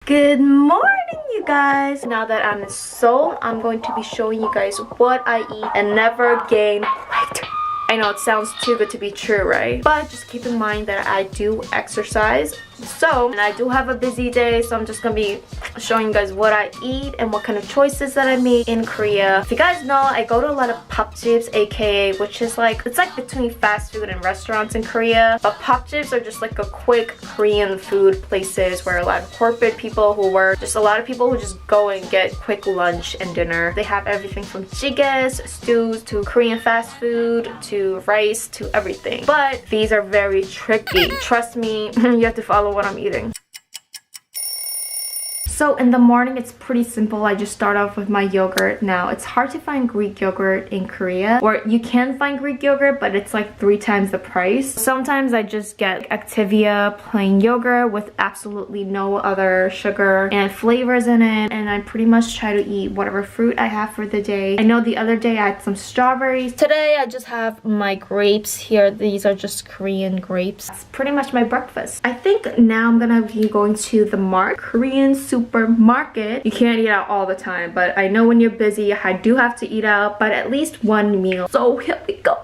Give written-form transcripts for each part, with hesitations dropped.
Good morning, you guys. Now that I'm in Seoul, I'm going to be showing you guys what I eat and never gain weight. I know it sounds too good to be true, right? But just keep in mind that I do exercise. And I do have a busy day, so I'm just gonna be showing you guys what I eat and what kind of choices that I make in Korea. If you guys know, I go to a lot of popjips, aka which is like, it's like between fast food and restaurants in Korea. But popjips are just like a quick Korean food places where a lot of corporate people who work, just a lot of people who just go and get quick lunch and dinner. They have everything from jigaes, stews, to Korean fast food, to rice, to everything. But these are very tricky. Trust me, you have to follow what I'm eating. So in the morning, it's pretty simple. I just start off with my yogurt. Now, it's hard to find Greek yogurt in Korea, or you can find Greek yogurt, but it's like 3 times the price. Sometimes I just get Activia plain yogurt with absolutely no other sugar and flavors in it, and I pretty much try to eat whatever fruit I have for the day. I know the other day I had some strawberries. Today, I just have my grapes here. These are just Korean grapes. That's pretty much my breakfast. I think now I'm gonna be going to the Korean supermarket. You can't eat out all the time, but I know when you're busy, I do have to eat out, but at least one meal. So here we go.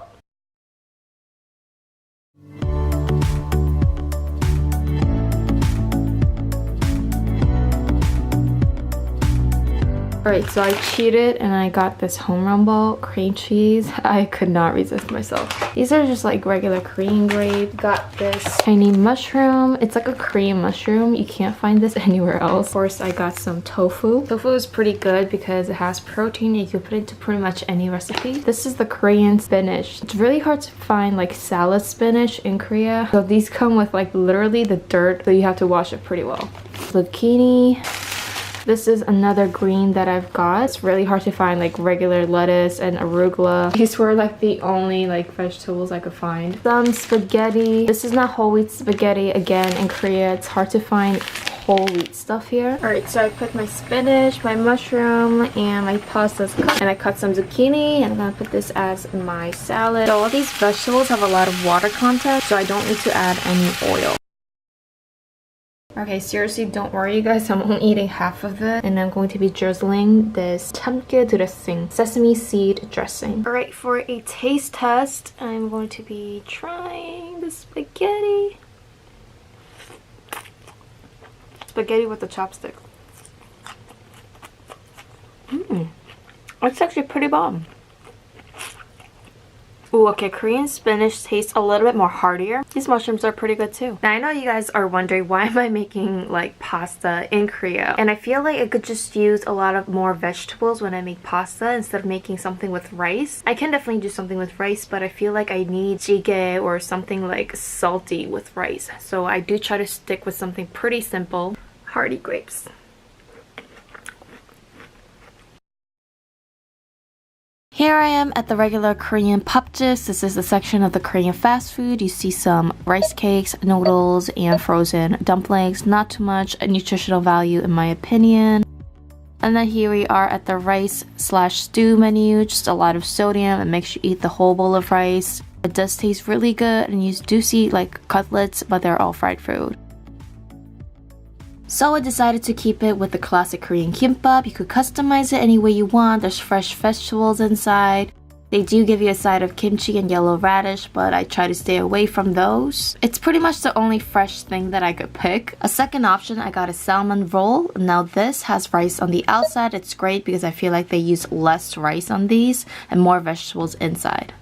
Alright, so I cheated and I got this home run ball, cream cheese. I could not resist myself. These are just like regular Korean grape. Got this tiny mushroom. It's like a Korean mushroom. You can't find this anywhere else. Of course, I got some tofu. Tofu is pretty good because it has protein. You can put it into pretty much any recipe. This is the Korean spinach. It's really hard to find like salad spinach in Korea. So these come with like literally the dirt, so you have to wash it pretty well. Zucchini. This is another green that I've got. It's really hard to find like regular lettuce and arugula. These were like the only like vegetables I could find. Some spaghetti. This is not whole wheat spaghetti. Again, in Korea, it's hard to find whole wheat stuff here. Alright, so I put my spinach, my mushroom, and my pasta's cut. And I cut some zucchini, and I'm gonna put this as my salad. So all these vegetables have a lot of water content, so I don't need to add any oil. Okay, seriously, don't worry you guys, I'm only eating half of it, and I'm going to be drizzling this chamgye dressing, sesame seed dressing. Alright, for a taste test, I'm going to be trying the spaghetti. Spaghetti with the chopstick. It's actually pretty bomb. Ooh, okay, Korean spinach tastes a little bit more heartier. These mushrooms are pretty good too. Now, I know you guys are wondering why am I making like pasta in Korea? And I feel like I could just use a lot of more vegetables when I make pasta instead of making something with rice. I can definitely do something with rice, but I feel like I need jjigae or something like salty with rice. So I do try to stick with something pretty simple. Hearty grapes. Here I am at the regular Korean popjips. This is the section of the Korean fast food. You see some rice cakes, noodles, and frozen dumplings. Not too much nutritional value in my opinion. And then here we are at the rice/stew menu. Just a lot of sodium. It makes you eat the whole bowl of rice. It does taste really good, and you do see like cutlets, but they're all fried food. So I decided to keep it with the classic Korean kimbap. You could customize it any way you want. There's fresh vegetables inside. They do give you a side of kimchi and yellow radish, but I try to stay away from those. It's pretty much the only fresh thing that I could pick. A second option, I got a salmon roll. Now this has rice on the outside. It's great because I feel like they use less rice on these and more vegetables inside.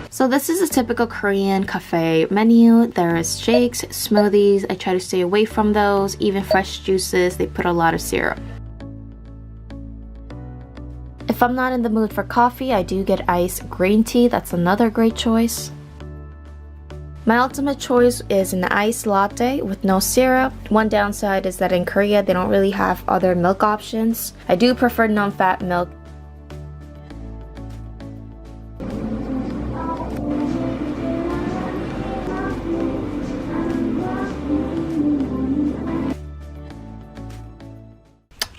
So this is a typical Korean cafe menu. There is shakes, smoothies. I try to stay away from those. Even fresh juices, they put a lot of syrup. If I'm not in the mood for coffee, I do get iced green tea. That's another great choice. My ultimate choice is an iced latte with no syrup. One downside is that in Korea, they don't really have other milk options. I do prefer non-fat milk.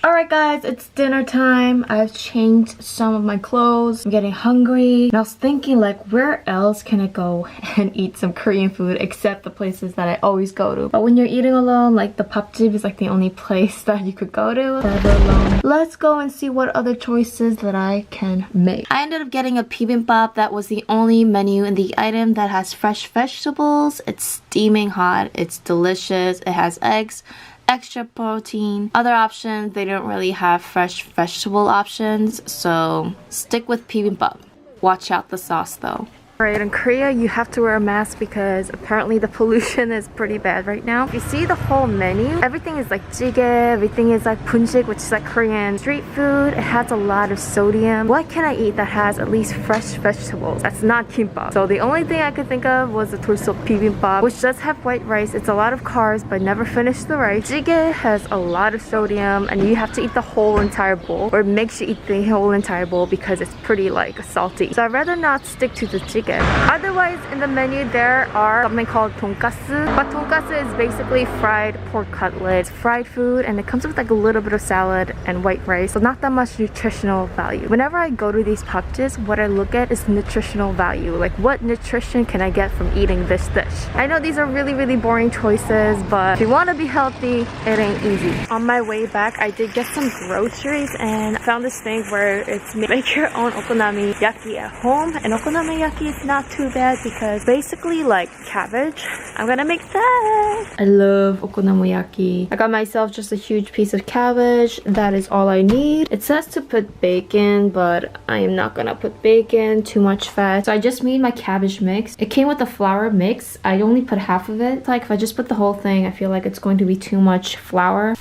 Alright Alright guys, it's dinner time. I've changed some of my clothes. I'm getting hungry. And I was thinking like, where else can I go and eat some Korean food except the places that I always go to? But when you're eating alone, like the papjip is like the only place that you could go to. Forever alone. Let's go and see what other choices that I can make. I ended up getting a bibimbap. That was the only menu in the item that has fresh vegetables. It's steaming hot. It's delicious. It has eggs, extra protein. Other options, they don't really have fresh vegetable options, so stick with bibimbap. Watch out the sauce though. Alright, in Korea you have to wear a mask because apparently the pollution is pretty bad right now. If you see the whole menu, everything is like jjigae, everything is like bunjik, which is like Korean street food. It has a lot of sodium. What can I eat that has at least fresh vegetables? That's not kimbap. So the only thing I could think of was the torso bibimbap, which does have white rice. It's a lot of carbs, but never finish the rice. Jjigae has a lot of sodium and you have to eat the whole entire bowl, or it makes you eat the whole entire bowl because it's pretty like salty. So I'd rather not stick to the jjigae. Otherwise, in the menu there are something called tonkatsu. But tonkatsu is basically fried pork cutlets, fried food, and it comes with like a little bit of salad and white rice, so not that much nutritional value. Whenever I go to these papjis, what I look at is nutritional value. Like, what nutrition can I get from eating this dish? I know these are really boring choices, but if you want to be healthy, it ain't easy. On my way back, I did get some groceries and found this thing where it's make your own okonomiyaki at home. And okonomiyaki is not too bad because basically like cabbage. I'm gonna make that. I love okonomiyaki. I got myself just a huge piece of cabbage. That is all I need. It says to put bacon, but I am not gonna put bacon, too much fat. So I just made my cabbage mix. It came with a flour mix. I only put half of it. Like if I just put the whole thing, I feel like it's going to be too much flour.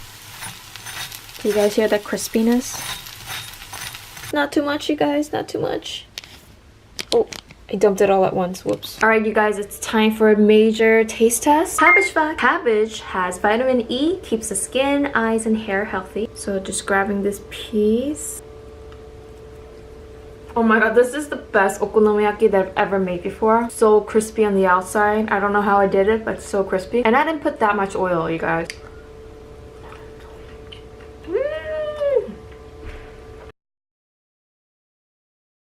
Do you guys hear that crispiness? Not too much, you guys, not too much. Oh, I dumped it all at once. Whoops. Alright, you guys, it's time for a major taste test. Cabbage fact. Cabbage has vitamin E, keeps the skin, eyes, and hair healthy. So just grabbing this piece. Oh my god, this is the best okonomiyaki that I've ever made before. So crispy on the outside. I don't know how I did it, but it's so crispy. And I didn't put that much oil, you guys.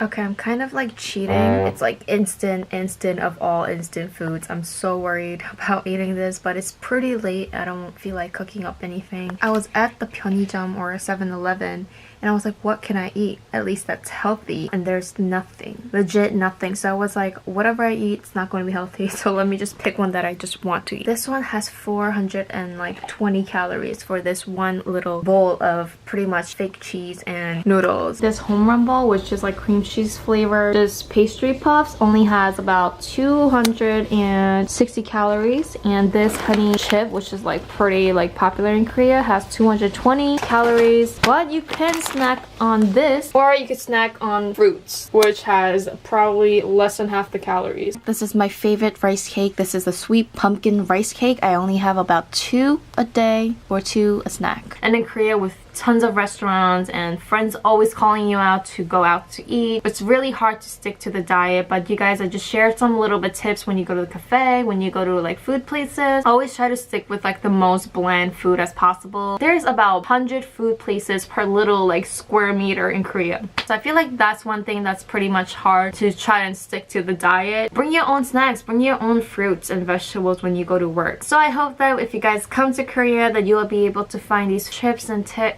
Okay, I'm kind of like cheating. It's like instant of all instant foods. I'm so worried about eating this, but it's pretty late. I don't feel like cooking up anything. I was at the 편의점 or 7-Eleven and I was like, what can I eat? At least that's healthy. And there's nothing. Legit nothing. So I was like, whatever I eat, it's not going to be healthy. So let me just pick one that I just want to eat. This one has 420 calories for this one little bowl of pretty much fake cheese and noodles. This home run bowl, which is like cream cheese flavored, this pastry puffs only has about 260 calories. And this honey chip, which is like pretty like popular in Korea, has 220 calories. But you can snack on this, or you could snack on fruits, which has probably less than half the calories. This is my favorite rice cake. This is the sweet pumpkin rice cake. I only have about 2 a day or 2 a snack. And in Korea, with tons of restaurants and friends always calling you out to go out to eat, it's really hard to stick to the diet. But you guys, I just shared some little bit tips when you go to the cafe, when you go to like food places. Always try to stick with like the most bland food as possible. There's about 100 food places per little like square meter in Korea. So I feel like that's one thing that's pretty much hard to try and stick to the diet. Bring your own snacks, bring your own fruits and vegetables when you go to work. So I hope that if you guys come to Korea that you will be able to find these tips and tips.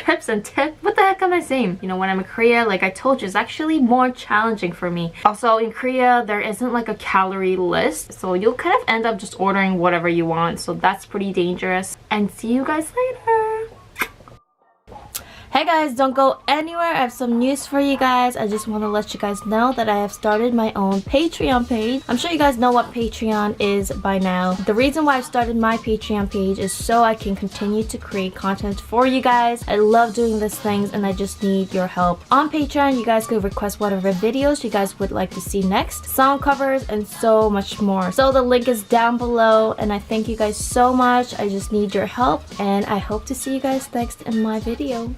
What the heck am I saying? You know, when I'm in Korea, like I told you, it's actually more challenging for me. Also, in Korea, there isn't like a calorie list, so you'll kind of end up just ordering whatever you want, so that's pretty dangerous. And see you guys later. Hey guys, don't go anywhere. I have some news for you guys. I just want to let you guys know that I have started my own Patreon page. I'm sure you guys know what Patreon is by now. The reason why I've started my Patreon page is so I can continue to create content for you guys. I love doing these things and I just need your help. On Patreon, you guys could request whatever videos you guys would like to see next, song covers, and so much more. So the link is down below and I thank you guys so much. I just need your help and I hope to see you guys next in my video.